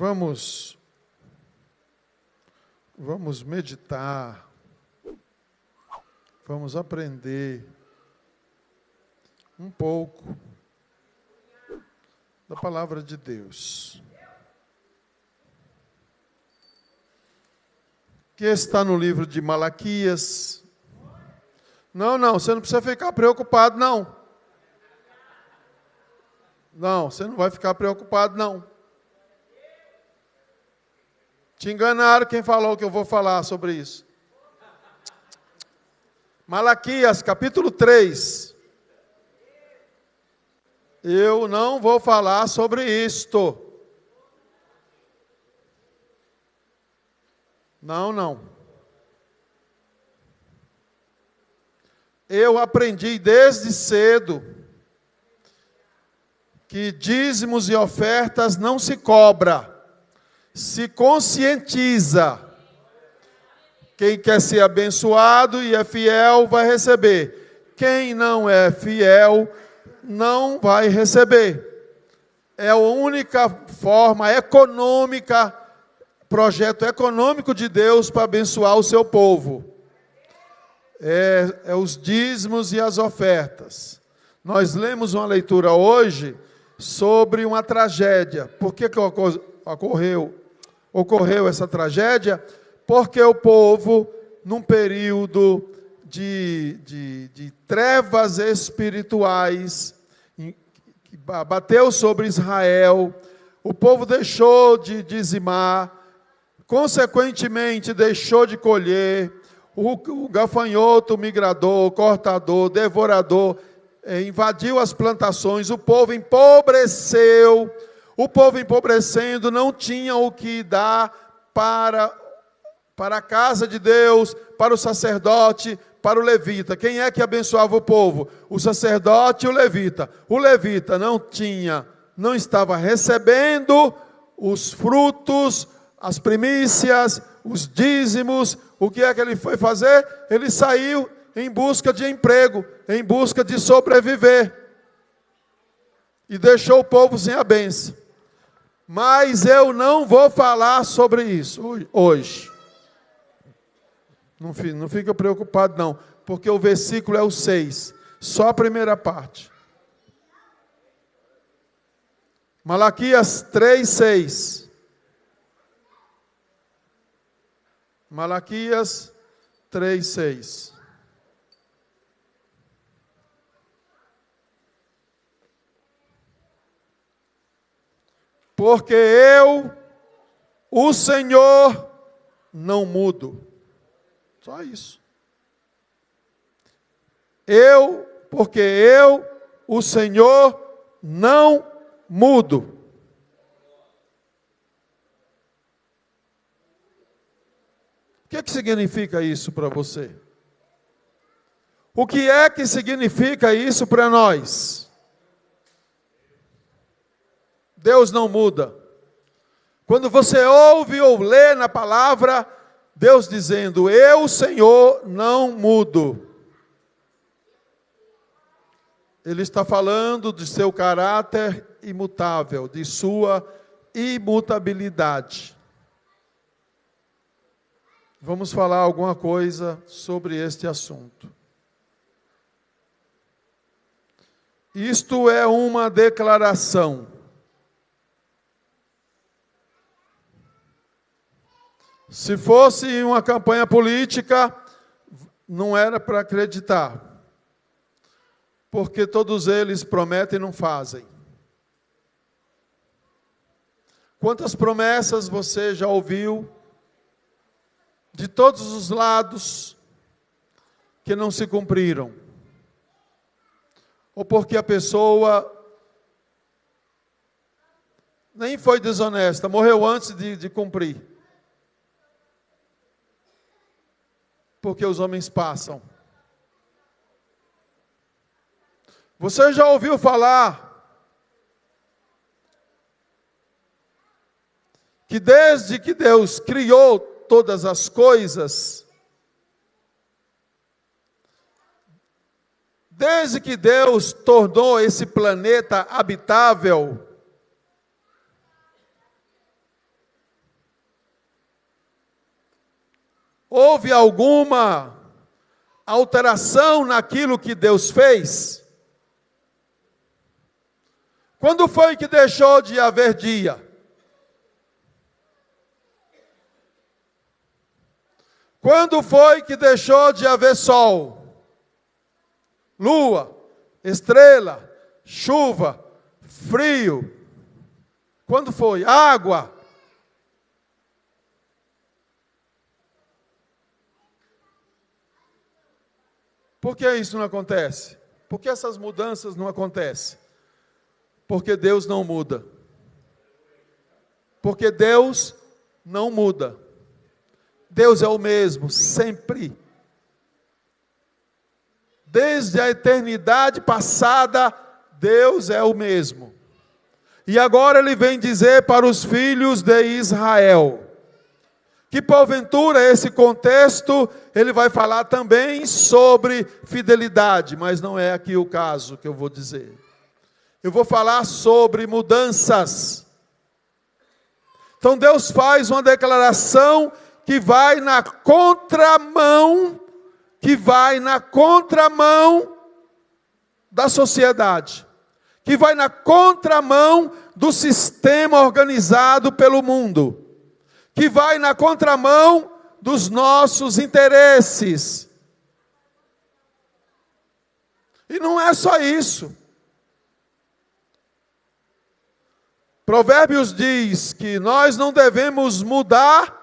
Vamos meditar, vamos aprender um pouco da palavra de Deus, que está no livro de Malaquias. Não, você não precisa ficar preocupado, não. Não, você não vai ficar preocupado, não. Te enganaram quem falou que eu vou falar sobre isso. Malaquias, capítulo 3. Eu não vou falar sobre isto. Não. Eu aprendi desde cedo que dízimos e ofertas não se cobra, se conscientiza. Quem quer ser abençoado e é fiel vai receber. Quem não é fiel não vai receber. É a única forma econômica, projeto econômico de Deus para abençoar o seu povo. É os dízimos e as ofertas. Nós lemos uma leitura hoje sobre uma tragédia. Por que ocorreu essa tragédia? Porque o povo, num período de trevas espirituais, que bateu sobre Israel, o povo deixou de dizimar, consequentemente deixou de colher, o gafanhoto, o migrador, o cortador, o devorador, invadiu as plantações, o povo empobreceu. O povo empobrecendo não tinha o que dar para a casa de Deus, para o sacerdote, para o levita. Quem é que abençoava o povo? O sacerdote e o levita. O levita não estava recebendo os frutos, as primícias, os dízimos. O que é que ele foi fazer? Ele saiu em busca de emprego, em busca de sobreviver. E deixou o povo sem a bênção. Mas eu não vou falar sobre isso hoje. Não fica preocupado não, porque o versículo é o 6, só a primeira parte. Malaquias 3:6. Malaquias 3:6. Porque eu, o Senhor, não mudo. Só isso. Porque eu, o Senhor, não mudo. O que significa isso para você? O que é que significa isso para nós? Deus não muda. Quando você ouve ou lê na palavra, Deus dizendo, eu, Senhor, não mudo. Ele está falando de seu caráter imutável, de sua imutabilidade. Vamos falar alguma coisa sobre este assunto. Isto é uma declaração. Se fosse uma campanha política, não era para acreditar. Porque todos eles prometem e não fazem. Quantas promessas você já ouviu, de todos os lados, que não se cumpriram? Ou porque a pessoa nem foi desonesta, morreu antes de cumprir. Porque os homens passam. Você já ouviu falar que desde que Deus criou todas as coisas, desde que Deus tornou esse planeta habitável, Houve alguma alteração naquilo que Deus fez? Quando foi que deixou de haver dia? Quando foi que deixou de haver sol, lua, estrela, chuva, frio? Quando foi? Água. Por que isso não acontece? Por que essas mudanças não acontecem? Porque Deus não muda. Porque Deus não muda. Deus é o mesmo, sempre. Desde a eternidade passada, Deus é o mesmo. E agora Ele vem dizer para os filhos de Israel, que porventura esse contexto, Ele vai falar também sobre fidelidade, mas não é aqui o caso que eu vou dizer. Eu vou falar sobre mudanças. Então Deus faz uma declaração que vai na contramão da sociedade, que vai na contramão do sistema organizado pelo mundo, que vai na contramão dos nossos interesses. E não é só isso. Provérbios diz que nós não devemos mudar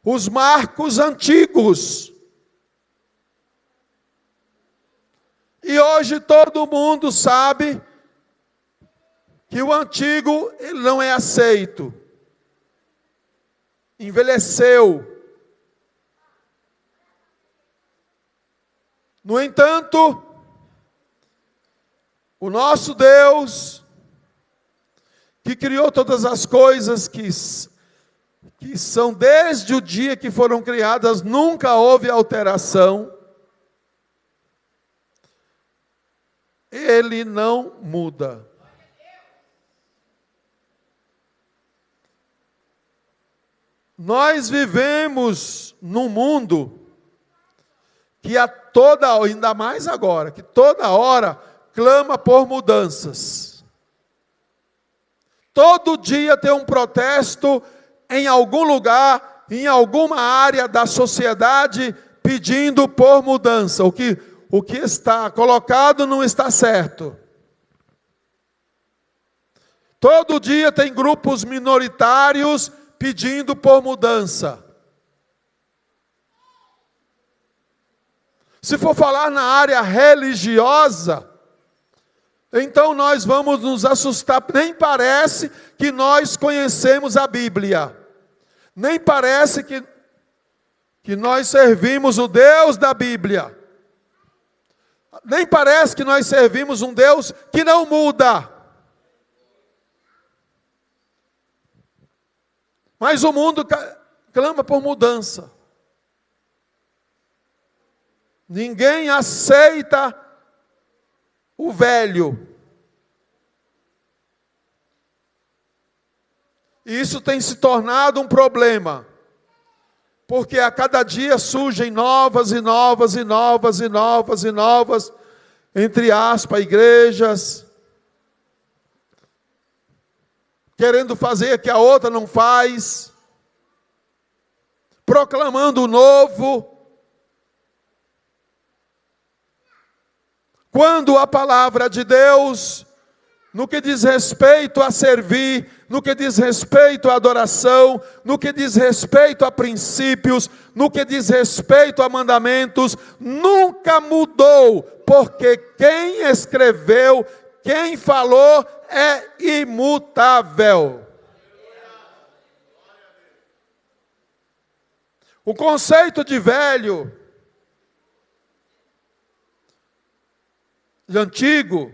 os marcos antigos. E hoje todo mundo sabe que o antigo ele não é aceito. Envelheceu. No entanto, o nosso Deus, que criou todas as coisas que são desde o dia que foram criadas, nunca houve alteração. Ele não muda. Nós vivemos num mundo que ainda mais agora, que toda hora clama por mudanças. Todo dia tem um protesto em algum lugar, em alguma área da sociedade, pedindo por mudança. O que está colocado não está certo. Todo dia tem grupos minoritários pedindo por mudança. Se for falar na área religiosa, então nós vamos nos assustar. Nem parece que nós conhecemos a Bíblia. Nem parece que nós servimos o Deus da Bíblia. Nem parece que nós servimos um Deus que não muda. Mas o mundo clama por mudança. Ninguém aceita o velho. E isso tem se tornado um problema. Porque a cada dia surgem novas, entre aspas, igrejas, querendo fazer o que a outra não faz, proclamando o novo, quando a palavra de Deus, no que diz respeito a servir, no que diz respeito à adoração, no que diz respeito a princípios, no que diz respeito a mandamentos, nunca mudou, porque quem escreveu, quem falou é imutável. O conceito de velho, de antigo,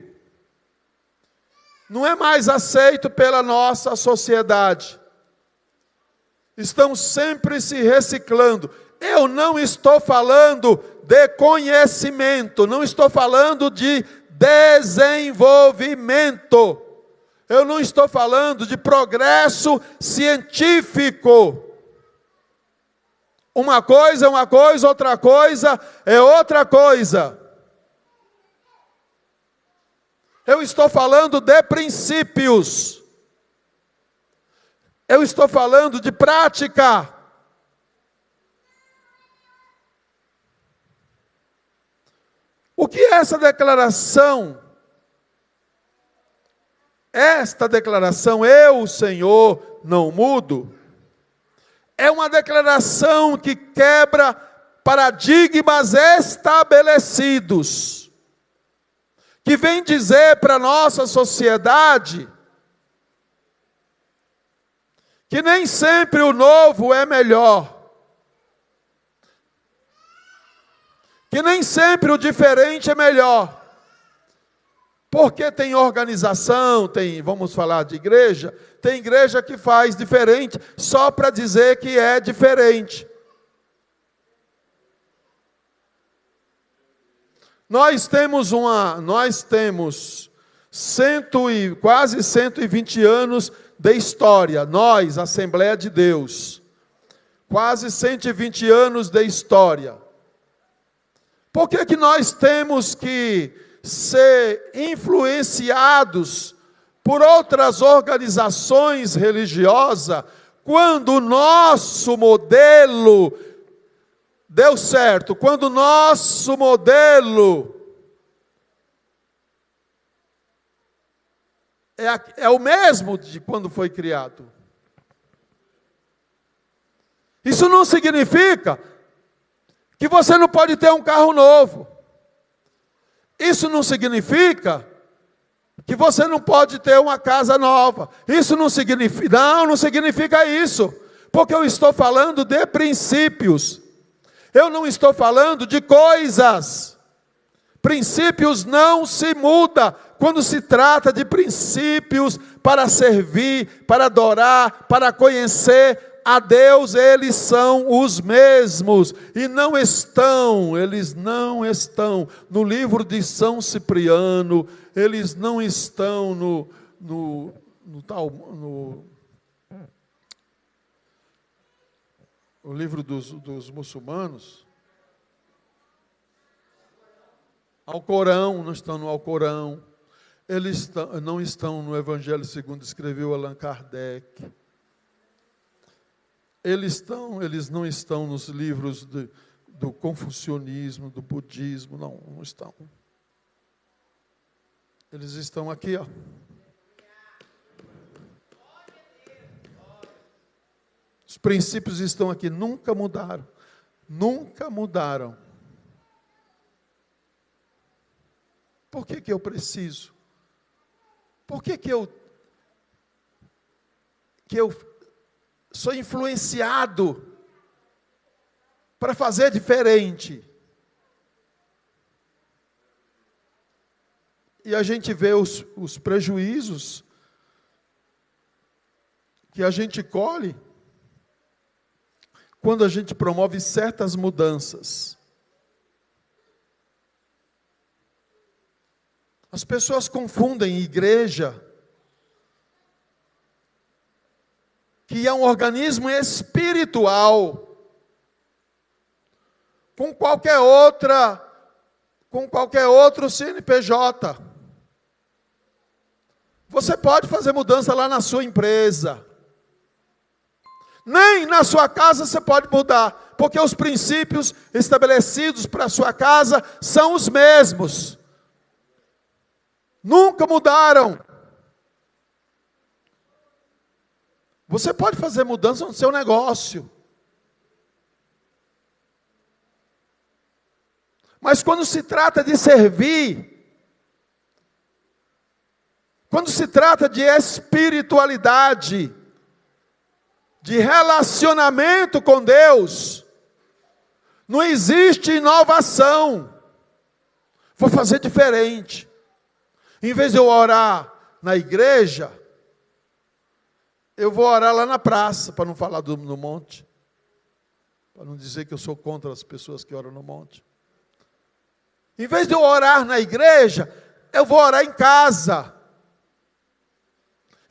não é mais aceito pela nossa sociedade. Estão sempre se reciclando. Eu não estou falando de conhecimento, não estou falando de desenvolvimento. Eu não estou falando de progresso científico. Uma coisa é uma coisa, outra coisa é outra coisa. Eu estou falando de princípios. Eu estou falando de prática. O que é essa declaração? Esta declaração, eu, Senhor, não mudo, é uma declaração que quebra paradigmas estabelecidos, que vem dizer para a nossa sociedade que nem sempre o novo é melhor, que nem sempre o diferente é melhor, porque tem organização, vamos falar de igreja, tem igreja que faz diferente só para dizer que é diferente. Nós temos quase 120 anos de história, nós, Assembleia de Deus, quase 120 anos de história. Por que nós temos que ser influenciados por outras organizações religiosas, quando o nosso modelo deu certo, quando o nosso modelo é o mesmo de quando foi criado? Isso não significa que você não pode ter um carro novo. Isso não significa que você não pode ter uma casa nova. Isso não significa isso. Porque eu estou falando de princípios. Eu não estou falando de coisas. Princípios não se muda quando se trata de princípios para servir, para adorar, para conhecer a Deus. Eles são os mesmos e eles não estão no livro de São Cipriano, eles não estão no livro dos muçulmanos. Alcorão, não estão no Alcorão. Eles não estão no Evangelho segundo escreveu Allan Kardec. Eles não estão nos livros do confucionismo, do budismo, não estão. Eles estão aqui, ó. Os princípios estão aqui, nunca mudaram. Nunca mudaram. Por que eu preciso? Por que eu sou influenciado para fazer diferente? E a gente vê os prejuízos que a gente colhe quando a gente promove certas mudanças. As pessoas confundem igreja, que é um organismo espiritual, com qualquer outro CNPJ. Você pode fazer mudança lá na sua empresa. Nem na sua casa você pode mudar, porque os princípios estabelecidos para a sua casa são os mesmos. Nunca mudaram. Você pode fazer mudança no seu negócio. Mas quando se trata de servir, quando se trata de espiritualidade, de relacionamento com Deus, não existe inovação. Vou fazer diferente. Em vez de eu orar na igreja, eu vou orar lá na praça, para não falar no monte. Para não dizer que eu sou contra as pessoas que oram no monte. Em vez de eu orar na igreja, eu vou orar em casa.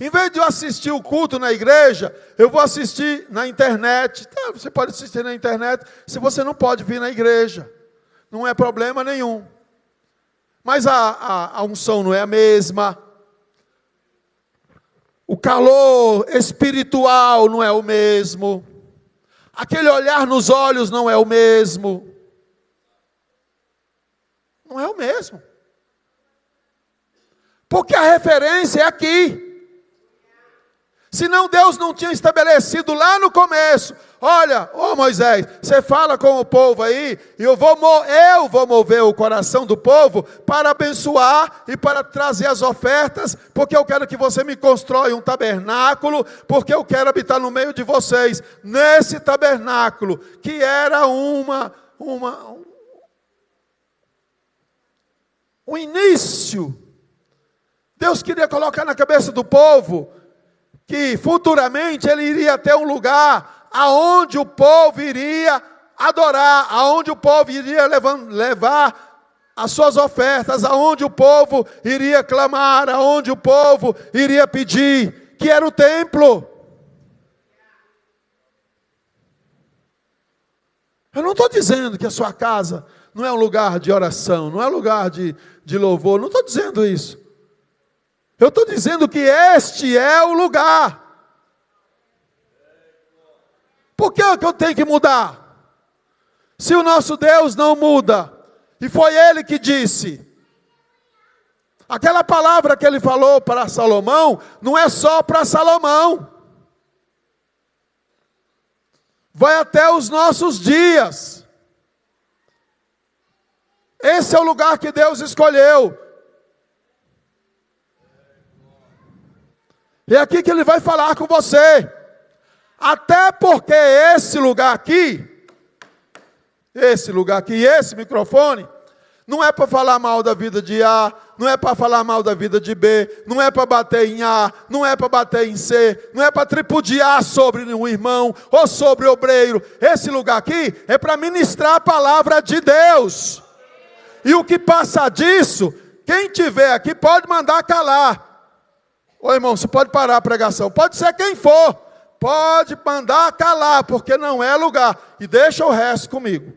Em vez de eu assistir o culto na igreja, eu vou assistir na internet. Tá, você pode assistir na internet, se você não pode vir na igreja. Não é problema nenhum. Mas a unção não é a mesma. O calor espiritual não é o mesmo. Aquele olhar nos olhos não é o mesmo. Não é o mesmo. Porque a referência é aqui. Senão Deus não tinha estabelecido lá no começo. Olha, Moisés, você fala com o povo aí, e eu vou mover o coração do povo para abençoar e para trazer as ofertas, porque eu quero que você me constrói um tabernáculo, porque eu quero habitar no meio de vocês. Nesse tabernáculo, que era um início. Deus queria colocar na cabeça do povo que futuramente ele iria ter um lugar aonde o povo iria adorar, aonde o povo iria levar as suas ofertas, aonde o povo iria clamar, aonde o povo iria pedir, que era o templo. Eu não estou dizendo que a sua casa não é um lugar de oração, não é um lugar de louvor, não estou dizendo isso. Eu estou dizendo que este é o lugar. Por que eu tenho que mudar? Se o nosso Deus não muda, e foi Ele que disse, aquela palavra que Ele falou para Salomão, não é só para Salomão, vai até os nossos dias. Esse é o lugar que Deus escolheu. É aqui que Ele vai falar com você. Até porque esse lugar aqui, esse microfone, não é para falar mal da vida de A, não é para falar mal da vida de B, não é para bater em A, não é para bater em C, não é para tripudiar sobre um irmão ou sobre o obreiro. Esse lugar aqui é para ministrar a palavra de Deus. E o que passa disso, quem tiver aqui pode mandar calar. Ô irmão, você pode parar a pregação, pode ser quem for, pode mandar calar, porque não é lugar, e deixa o resto comigo.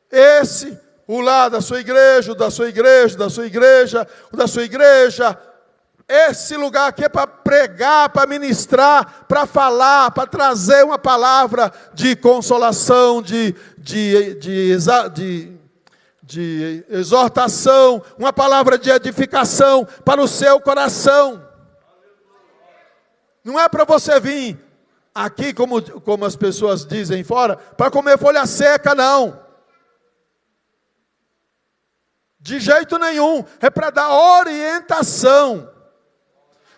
Esse, o lá da sua igreja, o da sua igreja, da sua igreja, o da sua igreja, esse lugar aqui é para pregar, para ministrar, para falar, para trazer uma palavra de consolação, de exortação, uma palavra de edificação para o seu coração. Não é para você vir aqui, como as pessoas dizem fora, para comer folha seca, não. De jeito nenhum, é para dar orientação.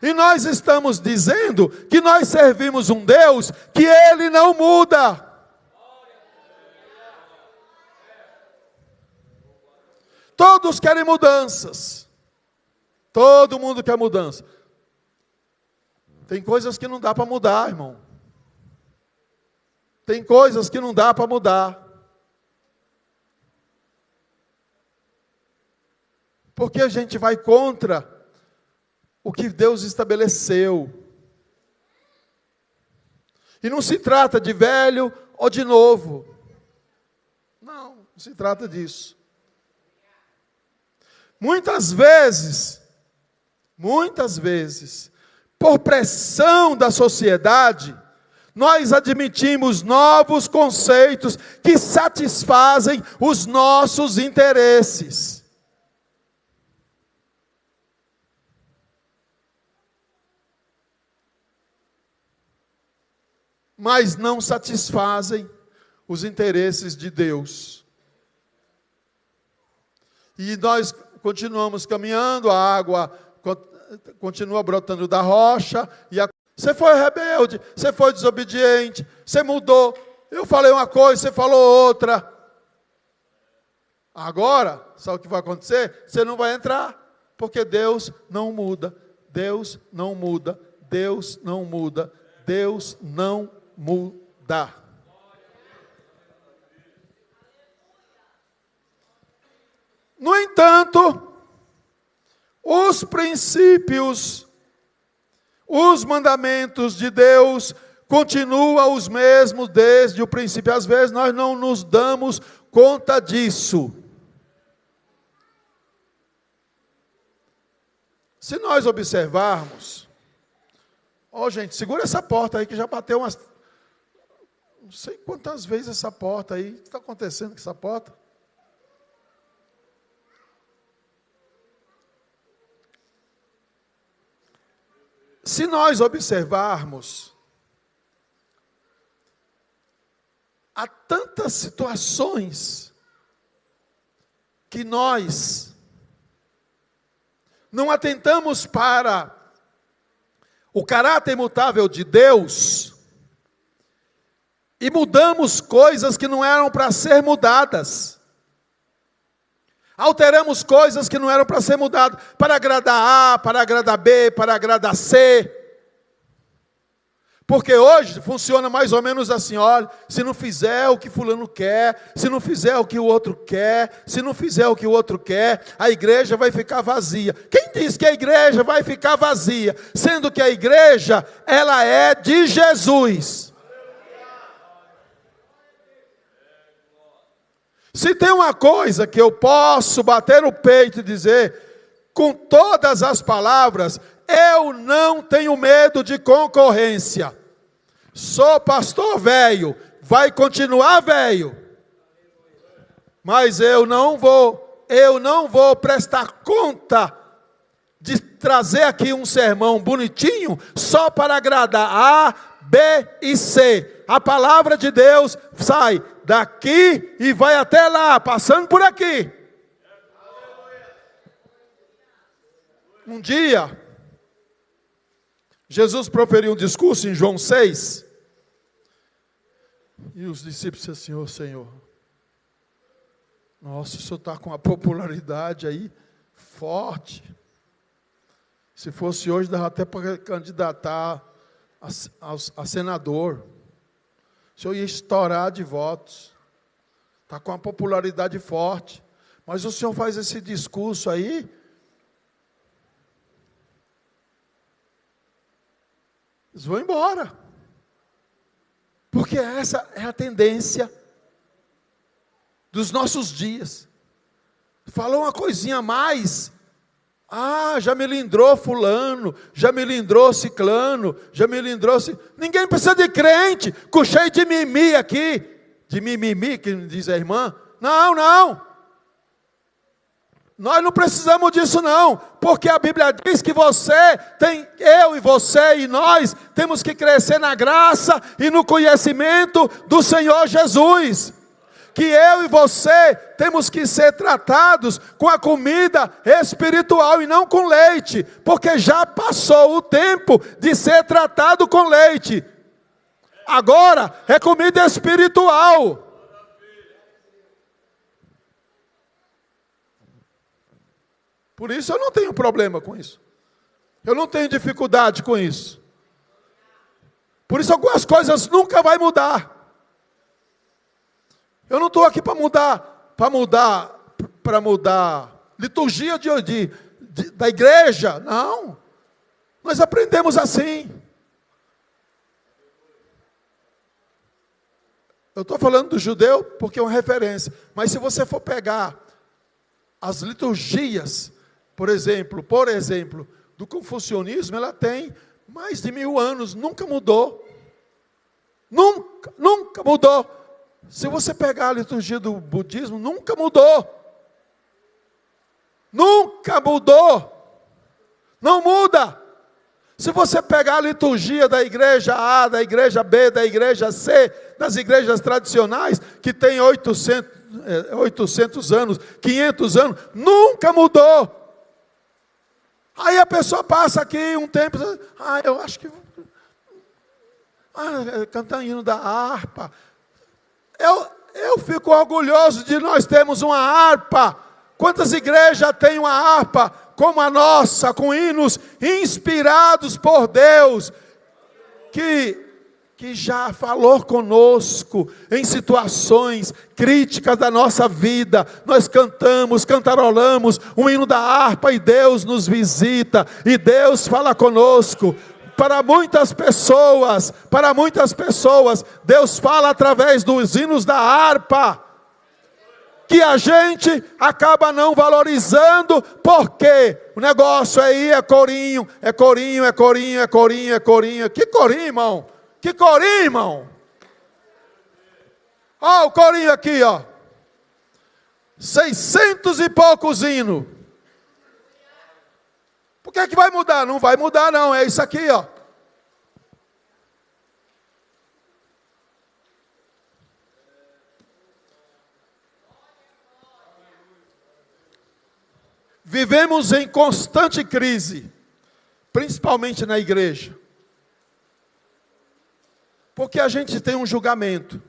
E nós estamos dizendo que nós servimos um Deus que Ele não muda. Todos querem mudanças. Todo mundo quer mudança. Tem coisas que não dá para mudar, irmão. Tem coisas que não dá para mudar. Porque a gente vai contra o que Deus estabeleceu. E não se trata de velho ou de novo. Não se trata disso. Muitas vezes, por pressão da sociedade, nós admitimos novos conceitos que satisfazem os nossos interesses. Mas não satisfazem os interesses de Deus. E nós continuamos caminhando, a água continua brotando da rocha, e você foi rebelde, você foi desobediente, você mudou, eu falei uma coisa, você falou outra. Agora, sabe o que vai acontecer? Você não vai entrar, porque Deus não muda, Deus não muda, Deus não muda, Deus não muda. No entanto, os princípios, os mandamentos de Deus continuam os mesmos desde o princípio. Às vezes nós não nos damos conta disso. Se nós observarmos, gente, segura essa porta aí que já bateu umas, não sei quantas vezes essa porta aí. O que está acontecendo com essa porta? Se nós observarmos, há tantas situações que nós não atentamos para o caráter imutável de Deus e mudamos coisas que não eram para ser mudadas. Alteramos coisas que não eram para ser mudadas, para agradar A, para agradar B, para agradar C. Porque hoje funciona mais ou menos assim, olha, se não fizer o que fulano quer, se não fizer o que o outro quer, se não fizer o que o outro quer, a igreja vai ficar vazia. Quem diz que a igreja vai ficar vazia? Sendo que a igreja, ela é de Jesus. Se tem uma coisa que eu posso bater no peito e dizer, com todas as palavras, eu não tenho medo de concorrência. Sou pastor velho, vai continuar velho. Mas eu não vou prestar conta de trazer aqui um sermão bonitinho só para agradar A, B e C. A palavra de Deus sai daqui e vai até lá, passando por aqui. Um dia, Jesus proferiu um discurso em João 6, e os discípulos disseram, Senhor, nossa, o Senhor está com uma popularidade aí forte. Se fosse hoje, dava até para candidatar a senador. O Senhor ia estourar de votos. Está com uma popularidade forte. Mas o Senhor faz esse discurso aí. Eles vão embora. Porque essa é a tendência dos nossos dias. Falou uma coisinha a mais. Já melindrou fulano, já melindrou ciclano, já melindrou... Ninguém precisa de crente, com cheio de mimimi aqui. De mimimi, que diz a irmã. Não. Nós não precisamos disso não, porque a Bíblia diz que eu e você e nós, temos que crescer na graça e no conhecimento do Senhor Jesus. Que eu e você temos que ser tratados com a comida espiritual e não com leite, porque já passou o tempo de ser tratado com leite. Agora é comida espiritual. Por isso eu não tenho problema com isso. Eu não tenho dificuldade com isso. Por isso algumas coisas nunca vai mudar. Eu não estou aqui para mudar liturgia da igreja, não. Nós aprendemos assim. Eu estou falando do judeu porque é uma referência. Mas se você for pegar as liturgias, por exemplo, do confucionismo, ela tem mais de 1000 anos, nunca mudou. Nunca mudou. Se você pegar a liturgia do budismo, nunca mudou. Nunca mudou. Não muda. Se você pegar a liturgia da igreja A, da igreja B, da igreja C, das igrejas tradicionais, que tem 800 anos, 500 anos, nunca mudou. Aí a pessoa passa aqui um tempo, eu acho que... cantando hino da harpa. Eu fico orgulhoso de nós termos uma harpa. Quantas igrejas têm uma harpa como a nossa, com hinos inspirados por Deus, que que já falou conosco em situações críticas da nossa vida. Nós cantamos, cantarolamos um hino da harpa e Deus nos visita, e Deus fala conosco. Para muitas pessoas, Deus fala através dos hinos da harpa, que a gente acaba não valorizando, porque o negócio aí é corinho. Que corinho, irmão? Que corinho, irmão? Ó, o corinho aqui, ó. 600 e poucos hinos. Por que é que vai mudar? Não vai mudar não, é isso aqui, ó. Vivemos em constante crise, principalmente na igreja. Porque a gente tem um julgamento.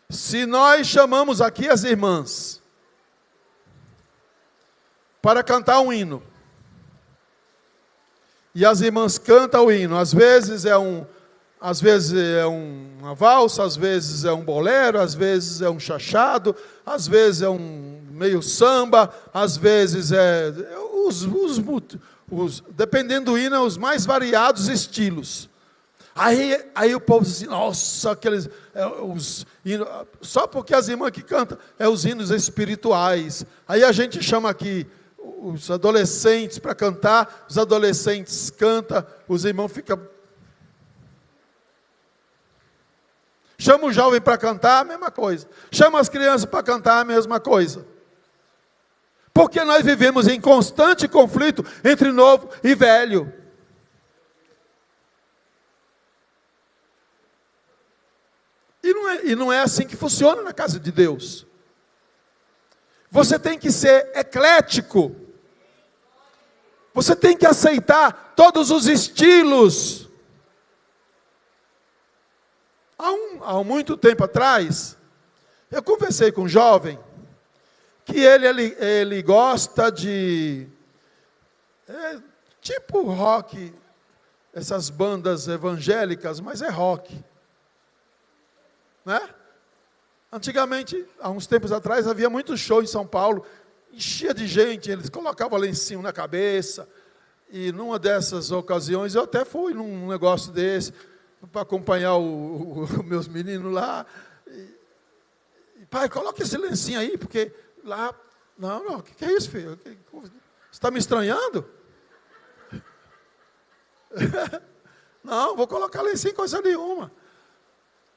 Se nós chamamos aqui as irmãs para cantar um hino, e as irmãs cantam o hino, às vezes é uma valsa, às vezes é um bolero, às vezes é um chachado, às vezes é um meio samba, às vezes é dependendo do hino, os mais variados estilos. Aí o povo diz assim, nossa, só porque as irmãs que cantam, os hinos espirituais. Aí a gente chama aqui os adolescentes para cantar, os adolescentes cantam, os irmãos ficam... Chama o jovem para cantar, a mesma coisa. Chama as crianças para cantar, a mesma coisa. Porque nós vivemos em constante conflito entre novo e velho. E não é assim que funciona na casa de Deus. Você tem que ser eclético. Você tem que aceitar todos os estilos. Há muito tempo atrás, eu conversei com um jovem, que ele gosta de, tipo rock, essas bandas evangélicas, mas é rock. Né? Antigamente, há uns tempos atrás, havia muito show em São Paulo, enchia de gente, eles colocavam lencinho na cabeça, e numa dessas ocasiões, eu até fui num negócio desse, para acompanhar os meus meninos lá. Pai, coloca esse lencinho aí, porque lá... Não, o que é isso, filho? Você está me estranhando? Não, vou colocar lencinho, coisa nenhuma.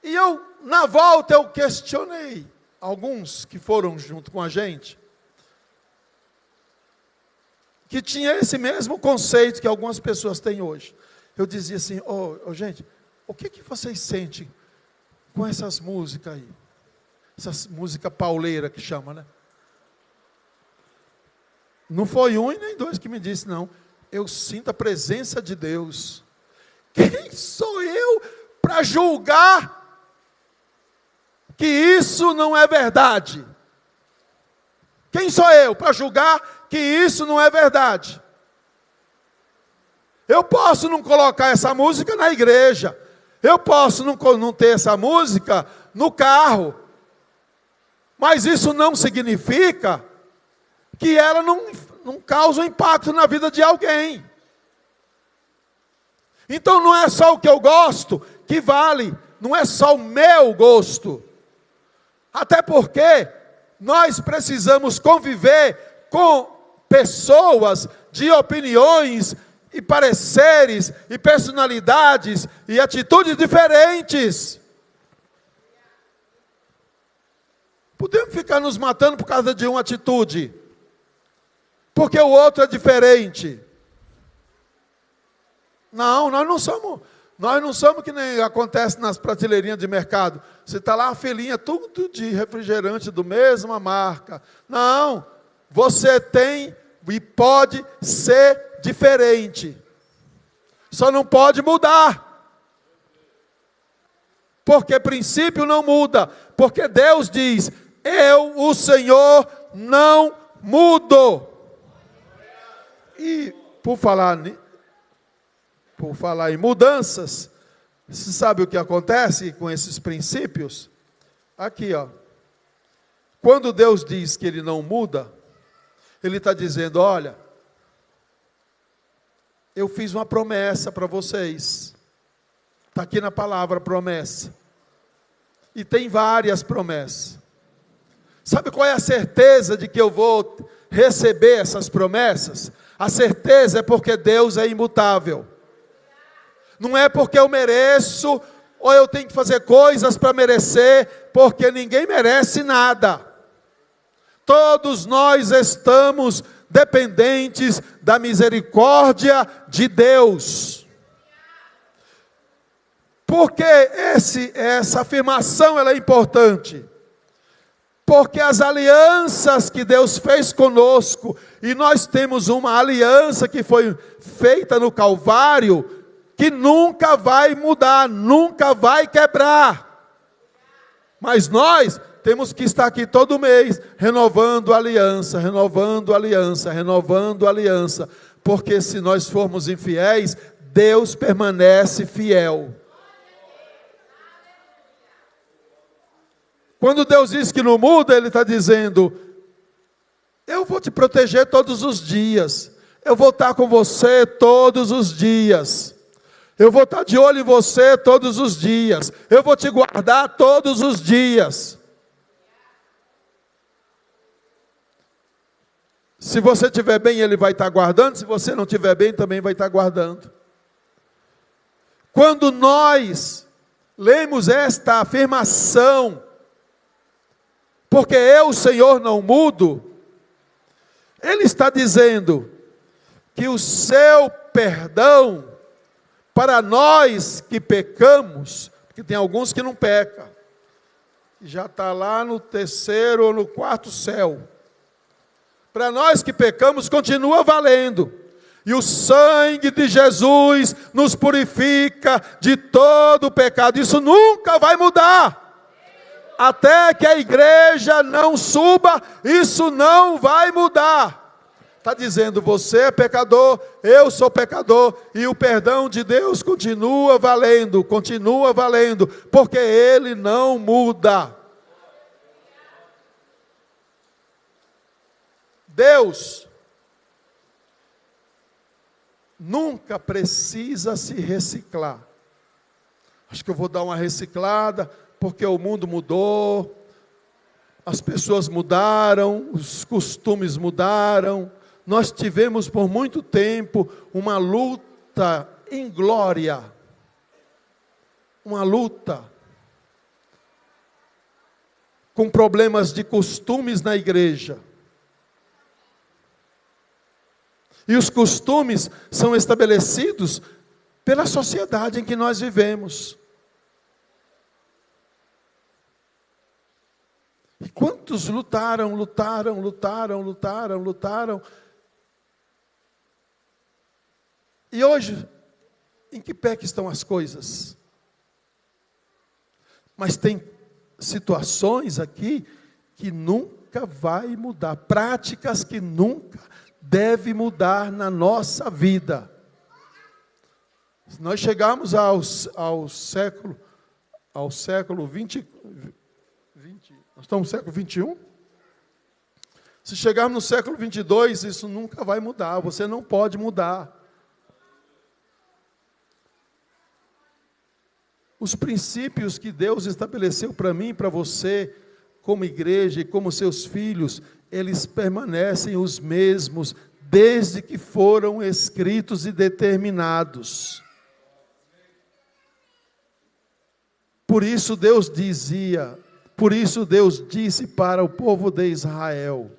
E na volta, eu questionei alguns que foram junto com a gente, que tinha esse mesmo conceito que algumas pessoas têm hoje. Eu dizia assim, gente, o que vocês sentem com essas músicas aí? Essas música pauleira que chama, né? Não foi um e nem dois que me disse, não. Eu sinto a presença de Deus. Quem sou eu para julgar que isso não é verdade? Quem sou eu para julgar que isso não é verdade? Eu posso não colocar essa música na igreja. Eu posso não ter essa música no carro. Mas isso não significa que ela não causa um impacto na vida de alguém. Então não é só o que eu gosto que vale. Não é só o meu gosto. Até porque nós precisamos conviver com pessoas de opiniões e pareceres, e personalidades, e atitudes diferentes. Podemos ficar nos matando por causa de uma atitude, porque o outro é diferente. Não, nós não somos que nem acontece nas prateleirinhas de mercado. Você está lá, a filinha, tudo de refrigerante do mesma marca. Não, você tem e pode ser diferente. Só não pode mudar. Porque princípio não muda. Porque Deus diz, eu, o Senhor, não mudo. E por falar por falar em mudanças, você sabe o que acontece com esses princípios? Aqui, ó. Quando Deus diz que Ele não muda, Ele está dizendo, olha, eu fiz uma promessa para vocês. Está aqui na palavra promessa. E tem várias promessas. Sabe qual é a certeza de que eu vou receber essas promessas? A certeza é porque Deus é imutável. Não é porque eu mereço, ou eu tenho que fazer coisas para merecer, porque ninguém merece nada. Todos nós estamos dependentes da misericórdia de Deus. Por que essa afirmação ela é importante? Porque as alianças que Deus fez conosco, e nós temos uma aliança que foi feita no Calvário, que nunca vai mudar, nunca vai quebrar. Mas nós temos que estar aqui todo mês, renovando a aliança, renovando a aliança, renovando a aliança. Porque se nós formos infiéis, Deus permanece fiel. Quando Deus diz que não muda, Ele está dizendo, eu vou te proteger todos os dias. Eu vou estar com você todos os dias. Eu vou estar de olho em você todos os dias. Eu vou te guardar todos os dias. Se você estiver bem, Ele vai estar guardando. Se você não estiver bem, também vai estar guardando. Quando nós lemos esta afirmação, porque eu, Senhor, não mudo, Ele está dizendo que o seu perdão para nós que pecamos, porque tem alguns que não pecam, já está lá no 3º ou no 4º céu. Para nós que pecamos, continua valendo. E o sangue de Jesus nos purifica de todo o pecado. Isso nunca vai mudar. Até que a igreja não suba, isso não vai mudar. Está dizendo, você é pecador, eu sou pecador, e o perdão de Deus continua valendo, porque Ele não muda. Deus nunca precisa se reciclar. Acho que eu vou dar uma reciclada, porque o mundo mudou, as pessoas mudaram, os costumes mudaram. Nós tivemos por muito tempo uma luta inglória, uma luta com problemas de costumes na igreja. E os costumes são estabelecidos pela sociedade em que nós vivemos. E quantos lutaram. E hoje, em que pé que estão as coisas? Mas tem situações aqui que nunca vai mudar, práticas que nunca devem mudar na nossa vida. Se nós chegarmos ao século 20, nós estamos no século 21? Se chegarmos no século 22, isso nunca vai mudar, você não pode mudar. Os princípios que Deus estabeleceu para mim e para você, como igreja e como seus filhos, eles permanecem os mesmos, desde que foram escritos e determinados. Por isso Deus disse para o povo de Israel,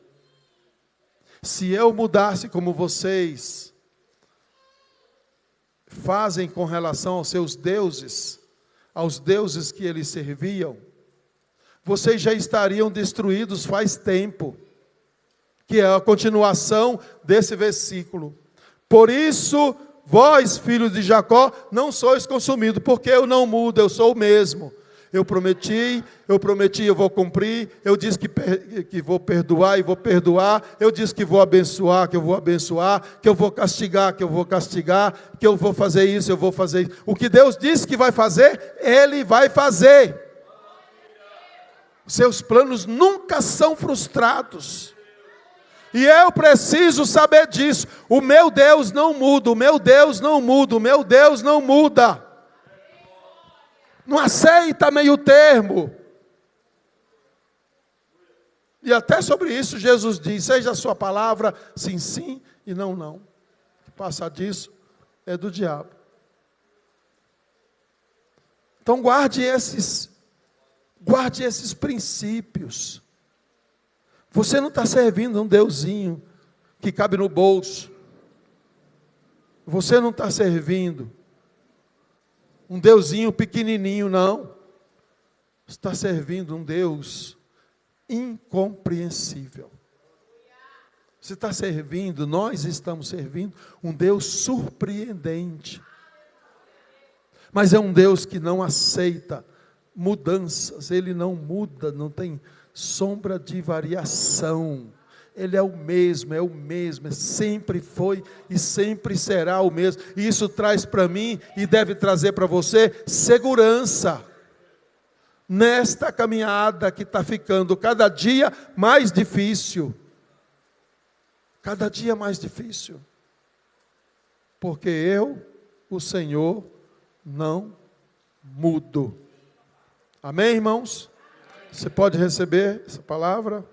se eu mudasse como vocês fazem com relação aos seus deuses, aos deuses que eles serviam, vocês já estariam destruídos faz tempo, que é a continuação desse versículo. Por isso, vós, filhos de Jacó, não sois consumidos, porque eu não mudo, eu sou o mesmo. eu prometi, eu vou cumprir, eu disse que vou perdoar e vou perdoar, eu disse que vou abençoar, que eu vou abençoar, que eu vou castigar, que eu vou castigar, que eu vou fazer isso, eu vou fazer isso. O que Deus disse que vai fazer, Ele vai fazer. Seus planos nunca são frustrados. E eu preciso saber disso. O meu Deus não muda, o meu Deus não muda, o meu Deus não muda. Não aceita meio termo. E até sobre isso Jesus diz, seja a sua palavra sim, sim e não, não. O que passa disso é do diabo. Então guarde esses princípios. Você não está servindo um deusinho que cabe no bolso. Você não está servindo um deusinho pequenininho, não. Você está servindo um Deus incompreensível. Você está servindo, nós estamos servindo um Deus surpreendente. Mas é um Deus que não aceita mudanças. Ele não muda, não tem sombra de variação. Ele é o mesmo, sempre foi e sempre será o mesmo. E isso traz para mim e deve trazer para você segurança. Nesta caminhada que está ficando cada dia mais difícil. Cada dia mais difícil. Porque eu, o Senhor, não mudo. Amém, irmãos? Você pode receber essa palavra?